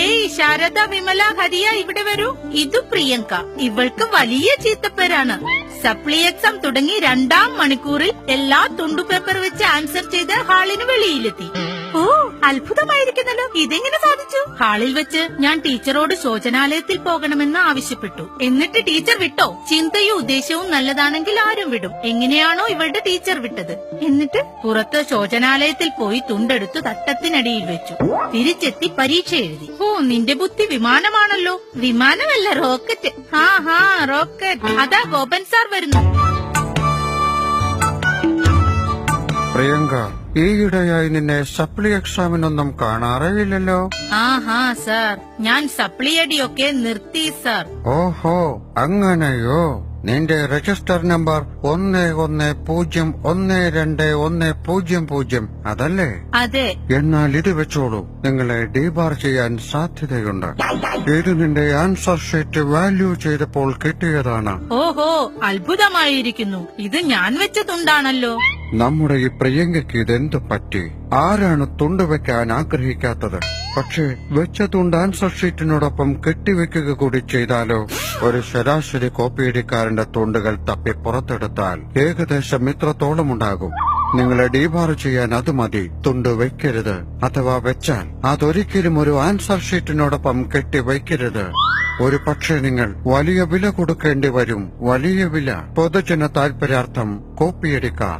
ഏയ് ശാരദ, വിമല, ഹരിയ, ഇവിടെ വരൂ. ഇത് പ്രിയങ്ക. ഇവൾക്ക് വലിയ ചീത്തപ്പേരാണ്. സപ്ലി എക്സാം തുടങ്ങി 2-ാം മണിക്കൂറിൽ എല്ലാ തുണ്ടുപേപ്പർ വെച്ച് ആൻസർ ചെയ്ത് ഹാളിന് വെളിയിലെത്തി. ഓ, അത്ഭുതമായിരിക്കുന്നല്ലോ. ഇതെങ്ങനെ സാധിച്ചു? ഹാളിൽ വെച്ച് ഞാൻ ടീച്ചറോട് ശോചനാലയത്തിൽ പോകണമെന്ന് ആവശ്യപ്പെട്ടു. എന്നിട്ട് ടീച്ചർ വിട്ടോ? ചിന്തയും ഉദ്ദേശവും നല്ലതാണെങ്കിൽ ആരും വിടും. എങ്ങനെയാണോ ഇവളുടെ ടീച്ചർ വിട്ടത്. എന്നിട്ട് പുറത്ത് ശോചനാലയത്തിൽ പോയി തുണ്ടെടുത്ത് തട്ടത്തിനടിയിൽ വെച്ചു. തിരിച്ചെത്തി പരീക്ഷ എഴുതി. ഓ, നിന്റെ ബുദ്ധി വിമാനമാണല്ലോ. വിമാനമല്ല, റോക്കറ്റ്. ഹാ റോക്കറ്റ്. അതാ ഗോപൻ സാർ വരുന്നു. പ്രിയങ്ക, ഈയിടെയായി നിന്നെ സപ്ലി എക്സാമിനൊന്നും കാണാറേയില്ലല്ലോ. സാർ, ഞാൻ സപ്ലിയടിയൊക്കെ നിർത്തി സാർ. ഓഹോ, അങ്ങനെയോ? നിന്റെ രജിസ്റ്റർ നമ്പർ 11012100 അതല്ലേ? അതെ. എന്നാൽ ഇത് വെച്ചോളൂ, നിങ്ങളെ ഡീബാർ ചെയ്യാൻ സാധ്യതയുണ്ട്. ഇത് നിന്റെ ആൻസർ ഷീറ്റ് വാല്യൂ ചെയ്തപ്പോൾ കിട്ടിയതാണ്. ഓഹോ, അത്ഭുതമായിരിക്കുന്നു. ഇത് ഞാൻ വെച്ച തുണ്ടാണല്ലോ. നമ്മുടെ ഈ പ്രിയങ്കയ്ക്ക് ഇതെന്തു പറ്റി? ആരാണ് തുണ്ടുവെക്കാൻ ആഗ്രഹിക്കാത്തത്? പക്ഷേ വെച്ച തുണ്ട് ആൻസർ ഷീറ്റിനോടൊപ്പം കെട്ടിവെക്കുക കൂടി ചെയ്താലോ? ഒരു ശരാശരി കോപ്പിയടിക്കാരന്റെ തുണ്ടുകൾ തപ്പി പുറത്തെടുത്താൽ ഏകദേശം ഇത്രത്തോളം ഉണ്ടാകും. നിങ്ങളെ ഡീബാർ ചെയ്യാൻ അത് മതി. തുണ്ട് വെക്കരുത്, അഥവാ വെച്ചാൽ അതൊരിക്കലും ഒരു ആൻസർ ഷീറ്റിനോടൊപ്പം കെട്ടിവെക്കരുത്. ഒരു പക്ഷേ നിങ്ങൾ വലിയ വില കൊടുക്കേണ്ടി വരും. വലിയ വില. പൊതുജന താൽപര്യാർത്ഥം കോപ്പിയടിക്കാർ.